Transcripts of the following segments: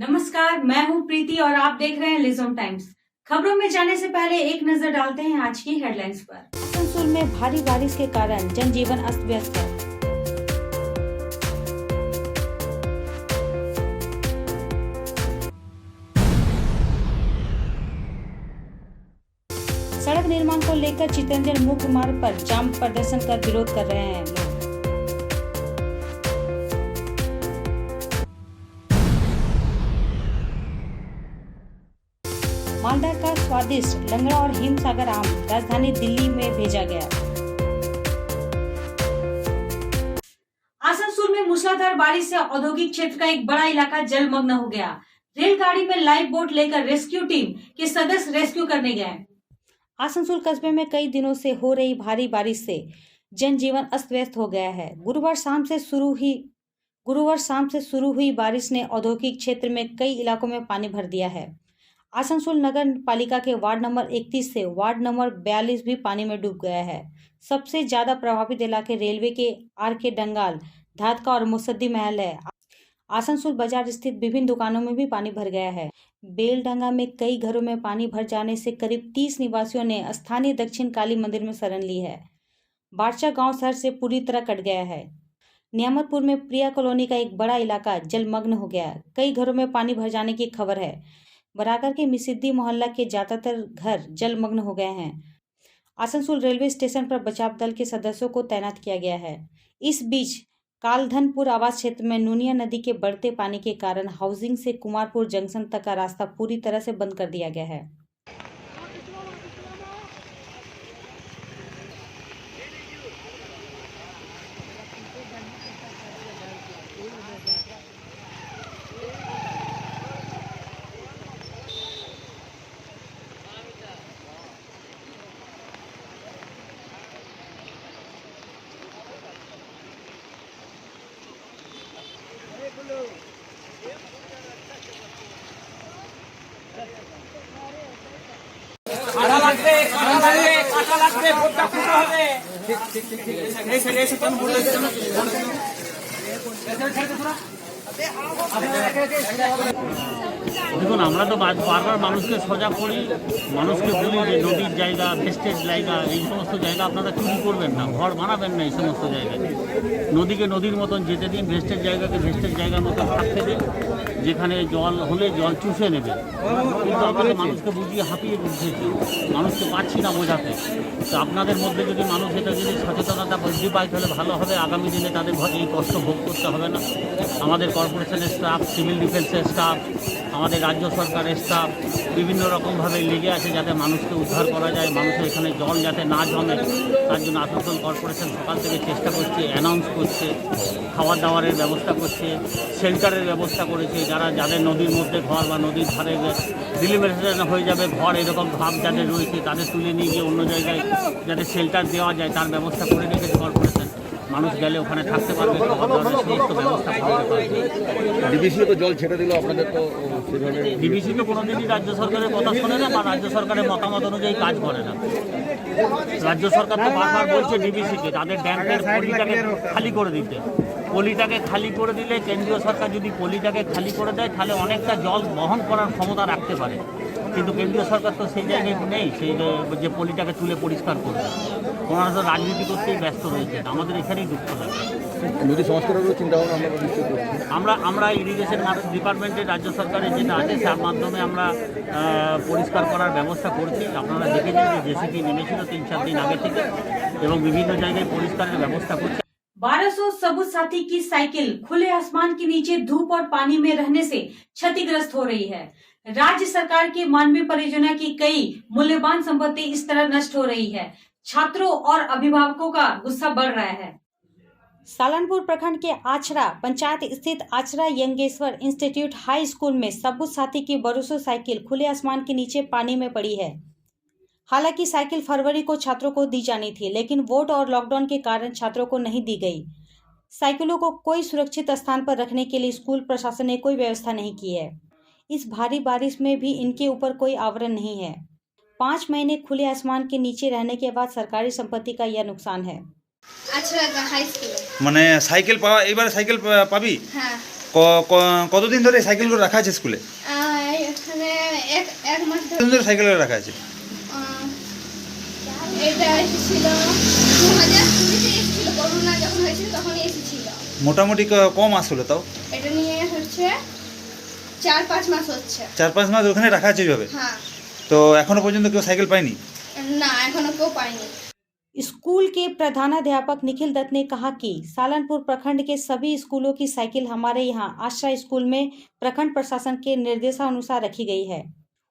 नमस्कार, मैं हूं प्रीति और आप देख रहे हैं लिजोन टाइम्स। खबरों में जाने से पहले एक नजर डालते हैं आज की हेडलाइंस पर। आसनसोल में भारी बारिश के कारण जनजीवन अस्त व्यस्त है। सड़क निर्माण को लेकर चितरंजन मुख्य मार्ग पर जाम प्रदर्शन कर विरोध कर रहे हैं लोग। मालदा का स्वादिष्ट लंगड़ा और हिमसागर आम राजधानी दिल्ली में भेजा गया। आसनसोल में मूसलाधार बारिश से औद्योगिक क्षेत्र का एक बड़ा इलाका जलमग्न हो गया। रेलगाड़ी में लाइफ बोट लेकर रेस्क्यू टीम के सदस्य रेस्क्यू करने गए। आसनसोल कस्बे में कई दिनों से हो रही भारी बारिश से जनजीवन अस्त व्यस्त हो गया है। गुरुवार शाम से शुरू हुई बारिश ने औद्योगिक क्षेत्र में कई इलाकों में पानी भर दिया है। आसनसोल नगर पालिका के वार्ड नंबर 31 से वार्ड नंबर 42 भी पानी में डूब गया है। सबसे ज्यादा प्रभावित इलाके रेलवे के RK डंगाल, धातका और मुसद्दी महल है। आसनसोल बाजार स्थित विभिन्न दुकानों में भी पानी भर गया है। बेलडंगा में कई घरों में पानी भर जाने से करीब 30 निवासियों ने स्थानीय दक्षिण काली मंदिर में शरण ली है। बारचा गांव शहर से पूरी तरह कट गया है। नियामतपुर में प्रिया कॉलोनी का एक बड़ा इलाका जलमग्न हो गया। कई घरों में पानी भर जाने की खबर है। बराकर के मिसिद्दी मोहल्ला के ज्यादातर घर जलमग्न हो गए हैं। आसनसोल रेलवे स्टेशन पर बचाव दल के सदस्यों को तैनात किया गया है। इस बीच कालधनपुर आवास क्षेत्र में नूनिया नदी के बढ़ते पानी के कारण हाउसिंग से कुमारपुर जंक्शन तक का रास्ता पूरी तरह से बंद कर दिया गया है। দেখুন, আমরা তো বারবার মানুষকে সজাগ করি, মানুষকে বলি যে নদীর জায়গা, ভেস্টেজ জায়গা, এই সমস্ত জায়গা আপনারা চুরি করবেন না, ঘর বানাবেন না এই সমস্ত জায়গায়। নদীকে নদীর মতন যেতে দিন, ভেস্টেজ জায়গাকে ভেস্টেজ জায়গার মতন থাকতে দিন, যেখানে জল হলে জল চুষে নেবে। কিন্তু আপনারা মানুষকে বুঝিয়ে হাঁপিয়ে দিচ্ছি, মানুষকে পাচ্ছি না বোঝাতে। তো আপনাদের মধ্যে যদি মানুষ এটা যদি সচেতনতা বৃদ্ধি পায় তাহলে ভালো হবে। আগামী দিনে তাদের এই কষ্ট ভোগ করতে হবে না। আমাদের কর্পোরেশনের স্টাফ, সিভিল ডিফেন্সের স্টাফ, আমাদের রাজ্য সরকারের স্টাফ বিভিন্ন রকমভাবে লেগে আছে যাতে মানুষকে উদ্ধার করা যায়, মানুষের এখানে জল যাতে না জমে তার জন্য আসানসোল কর্পোরেশন সকাল থেকে চেষ্টা করছে, অ্যানাউন্স করছে, খাবার দাবারের ব্যবস্থা করছে, শেল্টারের ব্যবস্থা করেছে। যাদের নদীর মধ্যে ঘর বা নদীর ধারে ডিলিমিটেশন হয়ে যাবে ঘর, এরকম ভাব যাদের রয়েছে তাদের তুলে নিয়ে গিয়ে অন্য জায়গায় যাতে শেল্টার দেওয়া যায় তার ব্যবস্থা করে রেখেছে কর্পোরেশন। মানুষ গেলে ওখানে থাকতে পারবে, সমস্ত ব্যবস্থা করতে পারবে। ডিবিসি তো জল ছেড়ে দিল, আপনাদের তো ডিবিসি তো কোনোদিনই রাজ্য সরকারের কথা শোনে না বা রাজ্য সরকারের মতামত অনুযায়ী কাজ করে না। রাজ্য সরকার তো বারবার বলছে ডিবিসিকে তাদের ড্যামের পলিটাকে খালি করে দিতে। পলিটাকে খালি করে দিলে কেন্দ্রীয় সরকার যদি পলিটাকে খালি করে দেয় তাহলে অনেকটা জল বহন করার ক্ষমতা রাখতে পারে। কিন্তু কেন্দ্রীয় সরকার তো সেই জায়গায় নেই, সেই যে পলিটাকে তুলে পরিষ্কার করবে। ওনারা তো রাজনীতি করতেই ব্যস্ত রয়েছে। আমাদের এখানেই দুঃখ লাগে। নদী সংস্কারেরও চিন্তা ভাবনা আমরা ইরিগেশন ডিপার্টমেন্টের রাজ্য সরকারের যেটা আছে তার মাধ্যমে আমরা পরিষ্কার করার ব্যবস্থা করছি। আপনারা দেখেছেন যে জেসিপি নেমেছিল 3-4 দিন আগে থেকে এবং বিভিন্ন জায়গায় পরিষ্কারের ব্যবস্থা করছে। 1200 सबुज साथी की साइकिल खुले आसमान के नीचे धूप और पानी में रहने से क्षतिग्रस्त हो रही है। राज्य सरकार की मानवीय परियोजना की कई मूल्यवान संपत्ति इस तरह नष्ट हो रही है। छात्रों और अभिभावकों का गुस्सा बढ़ रहा है। सालनपुर प्रखंड के आचरा पंचायत स्थित आचरा यंगेश्वर इंस्टीट्यूट हाई स्कूल में सबुज साथी की 1200 साइकिल खुले आसमान के नीचे पानी में पड़ी है। हालांकि साइकिल फरवरी को छात्रों को दी जानी थी, लेकिन वोट और लॉकडाउन के कारण छात्रों को नहीं दी गई। साइकिलों को कोई सुरक्षित स्थान पर रखने के लिए स्कूल प्रशासन ने कोई व्यवस्था नहीं की है। इस भारी बारिश में भी इनके ऊपर कोई आवरण नहीं है। 5 महीने खुले आसमान के नीचे रहने के बाद सरकारी संपत्ति का यह नुकसान है। अच्छा हाई स्कूल মানে সাইকেল পাওয়া, এবারে সাইকেল পাবি? হ্যাঁ কতদিন ধরে এই সাইকেলগুলো রাখা আছে স্কুলে? এখানে এক মাস কতদিন ধরে সাইকেলগুলো রাখা আছে? এটা এসেছিল 2020-তে এসেছিল, করোনা যখন হয়েছিল তখনই এসেছিল। মোটামুটি কম মাস হলো তাও? এটা নিয়ে হচ্ছে 4-5 মাস হচ্ছে। 4-5 মাস ওখানে রাখা আছে এইভাবে? হ্যাঁ। তো এখনো পর্যন্ত কেউ সাইকেল পায়নি? না, এখনো কেউ পায়নি। स्कूल के प्रधानाध्यापक निखिल दत्त ने कहा कि सालनपुर प्रखंड के सभी स्कूलों की साइकिल हमारे यहाँ आश्रय स्कूल में प्रखंड प्रशासन के निर्देशानुसार रखी गई है।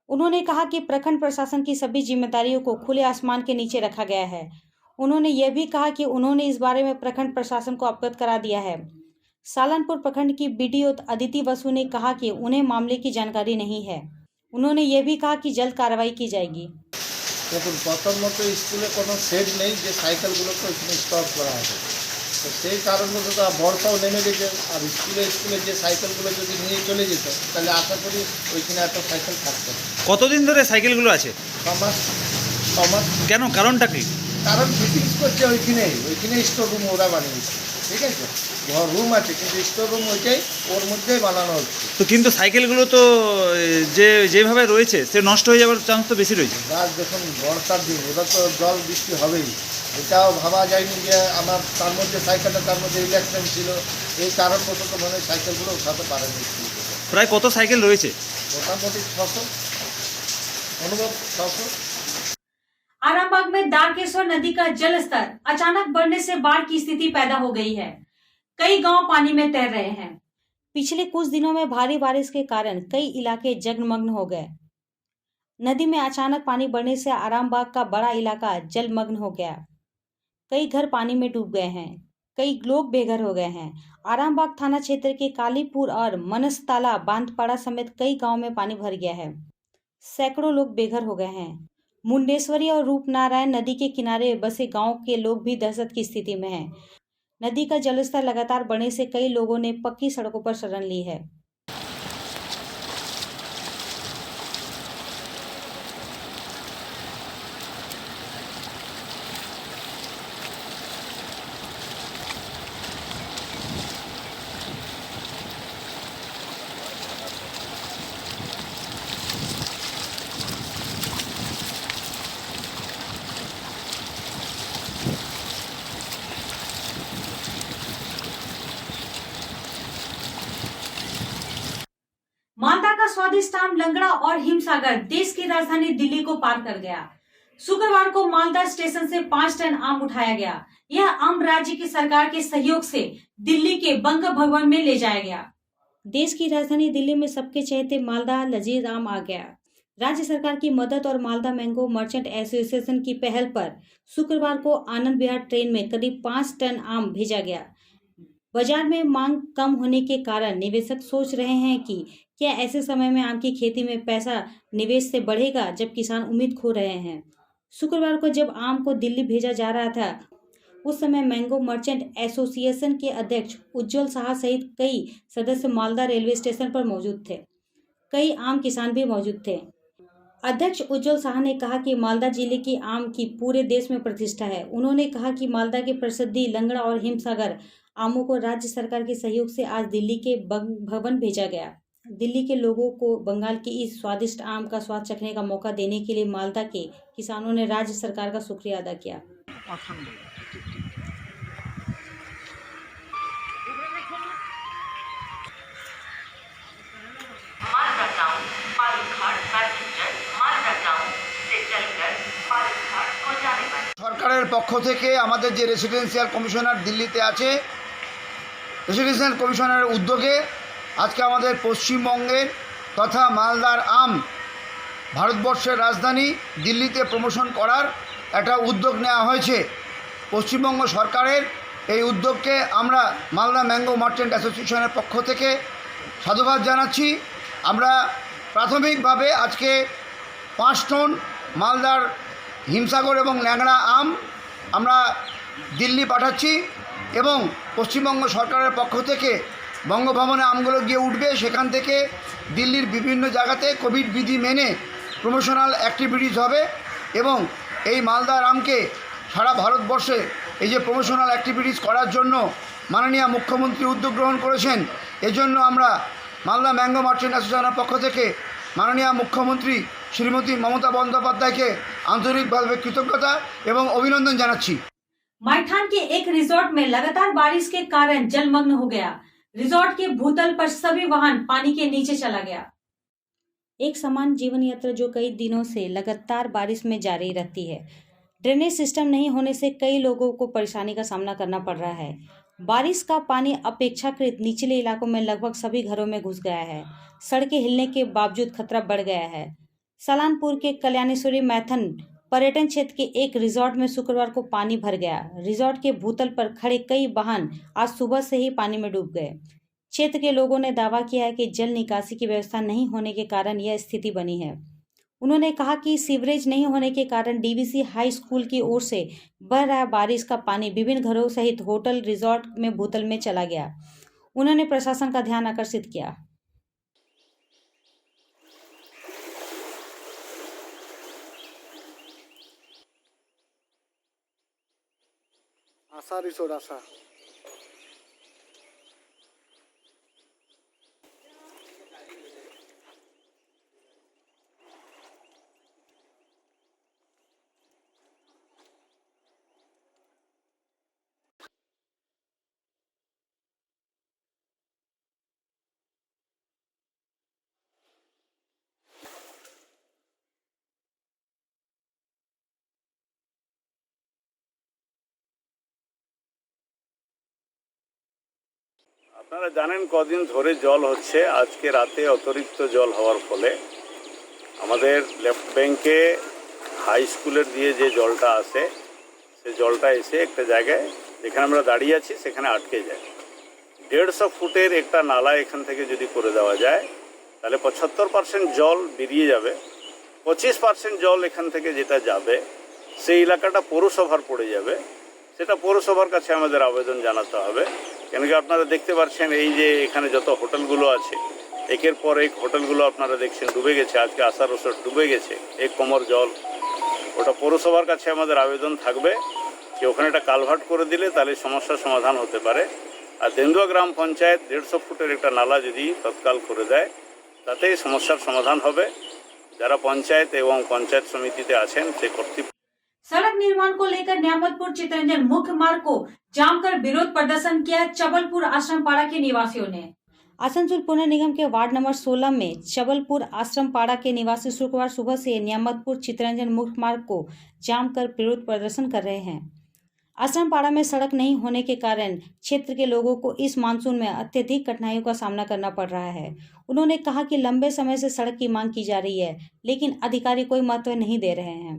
उन्होंने कहा कि प्रखंड प्रशासन की सभी जिम्मेदारियों को खुले आसमान के नीचे रखा गया है। उन्होंने यह भी कहा कि उन्होंने इस बारे में प्रखंड प्रशासन को अवगत करा दिया है। सालनपुर प्रखंड की बीडीओ अदिति बसु ने कहा कि उन्हें मामले की जानकारी नहीं है। उन्होंने यह भी कहा कि जल्द कार्रवाई की जाएगी। দেখুন, প্রথমত স্কুলে কোনো শেড নেই যে সাইকেলগুলোকে ওইখানে স্টপ করা হবে, তো সেই কারণে তো বর্ষাও নেমে গেছে। আর স্কুলে যে সাইকেলগুলো যদি নিয়ে চলে যেত তাহলে আশা করি ওইখানে এত সাইকেল থাকতো না। কতদিন ধরে সাইকেলগুলো আছে? 6 মাস। কেন, কারণটা কি? কারণ ফিটিংস করছে ওইখানে স্টোর রুম ওরা বানিয়েছে, ঠিক আছে? ঘর রুম আছে কিন্তু স্টোর রুম ওইটাই ওর মধ্যেই বানানো হচ্ছে। তো কিন্তু সাইকেলগুলো তো যেভাবে রয়েছে সে নষ্ট হয়ে যাওয়ার চান্স তো বেশি রয়েছে। গাছ যখন বর্ষার দিন ওটা তো জল বৃষ্টি হবেই, এটাও ভাবা যায়নি যে আমার তার মধ্যে সাইকেলটা তার মধ্যে ইলেকট্রন ছিল, এই কারণবশত মানে সাইকেলগুলো উঠাতে পারেনি। প্রায় কত সাইকেল রয়েছে? মোটামুটি 600, অনুভব 600। आरामबाग में दारकेश्वर नदी का जल स्तर अचानक बढ़ने से बाढ़ की स्थिति पैदा हो गई है। कई गांव पानी में तैर रहे हैं। पिछले कुछ दिनों में भारी बारिश के कारण कई इलाके जलमग्न हो गए। नदी में अचानक पानी बढ़ने से आरामबाग का बड़ा इलाका जलमग्न हो गया। कई घर पानी में डूब गए हैं, कई लोग बेघर हो गए हैं। आरामबाग थाना क्षेत्र के कालीपुर और मनसताला बांधपाड़ा समेत कई गांव में पानी भर गया है। सैकड़ों लोग बेघर हो गए हैं। मुंडेश्वरी और रूपनारायण नदी के किनारे बसे गांव के लोग भी दहशत की स्थिति में हैं। नदी का जलस्तर लगातार बढ़ने से कई लोगों ने पक्की सड़कों पर शरण ली है। मालदा का स्वादिष्ट आम लंगड़ा और हिमसागर देश की राजधानी दिल्ली को पार कर गया। शुक्रवार को मालदा स्टेशन से 5 टन आम उठाया गया। यह आम राज्य की सरकार के सहयोग से दिल्ली के बंग भवन में ले जाया गया। देश की राजधानी दिल्ली में सबके चहेते मालदा लजीज आम आ गया। राज्य सरकार की मदद और मालदा मैंगो मर्चेंट एसोसिएशन की पहल पर शुक्रवार को आनंद विहार ट्रेन में करीब 5 टन आम भेजा गया। बाजार में मांग कम होने के कारण निवेशक सोच रहे हैं कि क्या ऐसे समय में आम की खेती में पैसा निवेश से बढ़ेगा, जब किसान उम्मीद खो रहे हैं। शुक्रवार को जब आम को दिल्ली भेजा जा रहा था उस समय मैंगो मर्चेंट एसोसिएशन के अध्यक्ष उज्जवल साहा सहित कई सदस्य मालदा रेलवे स्टेशन पर मौजूद थे। कई आम किसान भी मौजूद थे। अध्यक्ष उज्जवल साहा ने कहा कि मालदा जिले की आम की पूरे देश में प्रतिष्ठा है। उन्होंने कहा कि मालदा के प्रसिद्धि लंगड़ा और हिमसागर आमों को राज्य सरकार के सहयोग से आज दिल्ली के भवन भेजा गया। दिल्ली के लोगों को बंगाल की इस स्वादिष्ट आम का स्वाद चखने का मौका देने के लिए मालदा के किसानों ने राज्य सरकार का शुक्रिया अदा किया। Malda town Balurghat passenger Malda town से चलकर बालूरघाट को जाने वाले সরকারের পক্ষ থেকে আমাদের যে রেসিডেন্সিয়াল কমিশনার দিল্লিতে আছে, রেসিডেন্সিয়াল কমিশনারের উদ্যোগে আজকে আমাদের পশ্চিমবঙ্গের তথা মালদার আম ভারতবর্ষের রাজধানী দিল্লিতে প্রমোশন করার একটা উদ্যোগ নেওয়া হয়েছে। পশ্চিমবঙ্গ সরকারের এই উদ্যোগকে আমরা মালদা ম্যাঙ্গো মার্চেন্ট অ্যাসোসিয়েশনের পক্ষ থেকে সাধুবাদ জানাচ্ছি। আমরা প্রাথমিকভাবে আজকে 5 টন মালদার হিমসাগর এবং ল্যাংড়া আম আমরা দিল্লি পাঠাচ্ছি এবং পশ্চিমবঙ্গ সরকারের পক্ষ থেকে বঙ্গভবনে আমগুলো গিয়ে উঠবে। সেখান থেকে দিল্লির বিভিন্ন জায়গাতে কোভিড বিধি মেনে প্রমোশনাল অ্যাক্টিভিটিস হবে এবং এই মালদার আমকে সারা ভারতবর্ষে এই যে প্রমোশনাল অ্যাক্টিভিটিস করার জন্য মাননীয় মুখ্যমন্ত্রী উদ্যোগ গ্রহণ করেছেন, এজন্য আমরা মালদা ম্যাঙ্গো মার্চেন্ট অ্যাসোসিয়েশনের পক্ষ থেকে মাননীয় মুখ্যমন্ত্রী শ্রীমতী মমতা বন্দ্যোপাধ্যায়কে আন্তরিকভাবে কৃতজ্ঞতা এবং অভিনন্দন জানাচ্ছি। माइथान के एक रिजॉर्ट में लगातार बारिश के कारण जलमग्न हो गया। रिजॉर्ट के भूतल पर सभी वाहन पानी के नीचे चला गया। एक समान जीवन यात्रा जो कई दिनों से लगातार बारिश में जारी रहती है। ड्रेनेज सिस्टम नहीं होने से कई लोगों को परेशानी का सामना करना पड़ रहा है। बारिश का पानी अपेक्षाकृत निचले इलाकों में लगभग सभी घरों में घुस गया है। सड़कें हिलने के बावजूद खतरा बढ़ गया है। सलानपुर के कल्याणेश्वरी मैथन पर्यटन क्षेत्र के एक रिजॉर्ट में शुक्रवार को पानी भर गया। रिजॉर्ट के भूतल पर खड़े कई वाहन आज सुबह से ही पानी में डूब गए। क्षेत्र के लोगों ने दावा किया है कि जल निकासी की व्यवस्था नहीं होने के कारण यह स्थिति बनी है। उन्होंने कहा कि सीवरेज नहीं होने के कारण डीवीसी हाई स्कूल की ओर से बह रहा बारिश का पानी विभिन्न घरों सहित होटल रिजॉर्ट में भूतल में चला गया। उन्होंने प्रशासन का ध्यान आकर्षित किया। আশা রিসোর্ট আশা আপনারা জানেন কদিন ধরে জল হচ্ছে। আজকে রাতে অতিরিক্ত জল হওয়ার ফলে আমাদের লেফট ব্যাংকে হাই স্কুলের দিয়ে যে জলটা আসে সে জলটা এসে একটা জায়গায় যেখানে আমরা দাঁড়িয়ে আছি সেখানে আটকে যায়। 150 ফুটের একটা নালা এখান থেকে যদি করে দেওয়া যায় তাহলে 75% জল বেরিয়ে যাবে। 25% জল এখান থেকে যেটা যাবে সেই এলাকাটা পৌরসভার পড়ে যাবে। সেটা পৌরসভার কাছে আমাদের আবেদন জানাতে হবে। কেন কি আপনারা দেখতে পাচ্ছেন এই যে এখানে যত হোটেলগুলো আছে একের পর এক হোটেলগুলো আপনারা দেখছেন ডুবে গেছে। আজকে আশা রিসোর্ট ডুবে গেছে, এক কোমর জল। ওটা পৌরসভার কাছে আমাদের আবেদন থাকবে যে ওখানে একটা কালভার্ট করে দিলে তাহলে সমস্যার সমাধান হতে পারে। আর দেন্দুয়া গ্রাম পঞ্চায়েত 150 ফুটের একটা নালা যদি তৎকাল করে দেয় তাতে সমস্যার সমাধান হবে। যারা পঞ্চায়েত এবং পঞ্চায়েত সমিতিতে আছেন সে কর্তৃপক্ষ सड़क निर्माण को लेकर न्यामतपुर चितरंजन मुख्य मार्ग को जाम कर विरोध प्रदर्शन किया चबलपुर आश्रम पाड़ा के निवासियों ने। आसनसोल पुनः निगम के वार्ड नंबर 16 में चबलपुर आश्रम पाड़ा के निवासी शुक्रवार सुबह से न्यामतपुर चितरंजन मुख्य मार्ग को जाम कर विरोध प्रदर्शन कर रहे हैं। आश्रम पाड़ा में सड़क नहीं होने के कारण क्षेत्र के लोगों को इस मानसून में अत्यधिक कठिनाइयों का सामना करना पड़ रहा है। उन्होंने कहा कि लंबे समय से सड़क की मांग की जा रही है लेकिन अधिकारी कोई महत्व नहीं दे रहे हैं,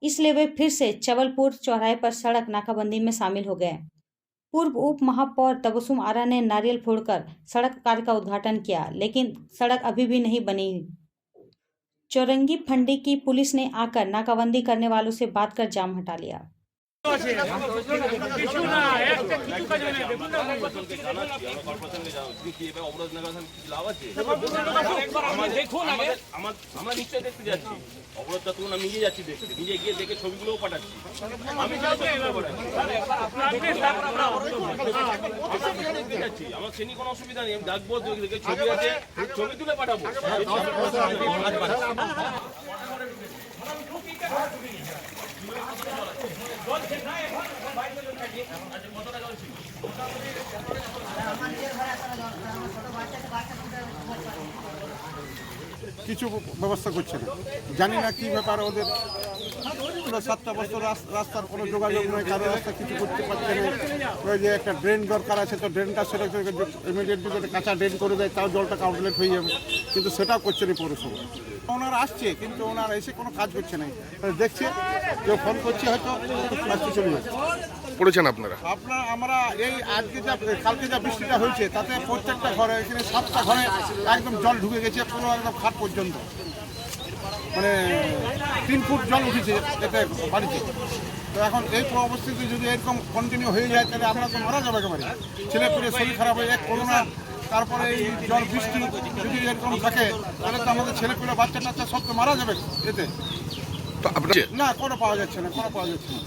इसलिए वे फिर से चबलपुर चौराहे पर सड़क नाकाबंदी में शामिल हो गए। पूर्व उप महापौर तबसुम आरा ने नारियल फोड़कर सड़क कार्य का उद्घाटन किया लेकिन सड़क अभी भी नहीं बनी। चौरंगी फंडी की पुलिस ने आकर नाकाबंदी करने वालों से बात कर जाम हटा लिया। অবরোধটা তখন আমি নিজে যাচ্ছি দেখতে, নিজে গিয়ে দেখে ছবিগুলোও পাঠাচ্ছি। আমি যাচ্ছি, আমার শ্রেণী কোনো অসুবিধা নেই। আমি ডাকবো, দেখে ছবি আছে, ছবি তুলে পাঠাবো। কিছু ব্যবস্থা করছে না, জানি না কি ব্যাপার ওদের। 7টা বছর রাস্তার কোনো যোগাযোগ নয়, কারো রাস্তা কিছু করতে পারছে না। ওই যে একটা ড্রেন দরকার আছে, তো ড্রেনটা সেটা ইমিডিয়েটলি যদি কাঁচা ড্রেন করে দেয় তাও জলটা আউটলেট হয়ে যাবে, কিন্তু সেটাও করছে না পৌরসভা। ওনারা আসছে কিন্তু ওনারা এসে কোনো কাজ করছে না। দেখছে কেউ ফোন করছে হয়তো আসতে চলে যাচ্ছে। পড়েছেন আপনারা? আমরা এই আজকে কালকে যা বৃষ্টিটা হয়েছে তাতে প্রত্যেকটা ঘরে এখানে 7টা ঘরে একদম জল ঢুকে গেছে, পুরো একদম খাট পর্যন্ত, মানে 3 ফুট জল উঠেছে এতে বাড়িতে। তো এখন এই অবস্থিতি যদি এরকম কন্টিনিউ হয়ে যায় তাহলে আমরা তো মারা যাবে একেবারে। ছেলেপুলে শরীর খারাপ হয়ে যায়, করোনা, তারপরে এই জল বৃষ্টি যদি এরকম থাকে তাহলে তো আমাদের ছেলেপুলে বাচ্চা টাচ্চা সব তো মারা যাবে এতে। না কোনো পাওয়া যাচ্ছে না, কোনো পাওয়া যাচ্ছে না।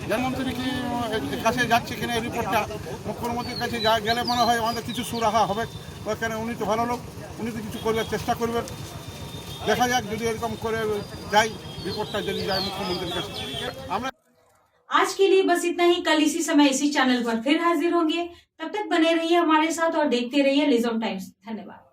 প্রধানমন্ত্রী কি কাছে যাচ্ছে কিনা এই রিপোর্টটা মুখ্যমন্ত্রীর কাছে গেলে মনে হয় আমাদের কিছু সুরাহা হবে। ওখানে উনি তো ভালো লোক, উনি তো কিছু করবার চেষ্টা করবেন। দেখা যাক যদি এরকম করে যাই, রিপোর্টটা যদি যায় মুখ্যমন্ত্রীর কাছে। আমরা आज के लिए बस इतना ही। कल इसी समय इसी चैनल पर फिर हाजिर होंगे। तब तक बने रहिए हमारे साथ और देखते रहिए लिज़ोम टाइम्स। धन्यवाद।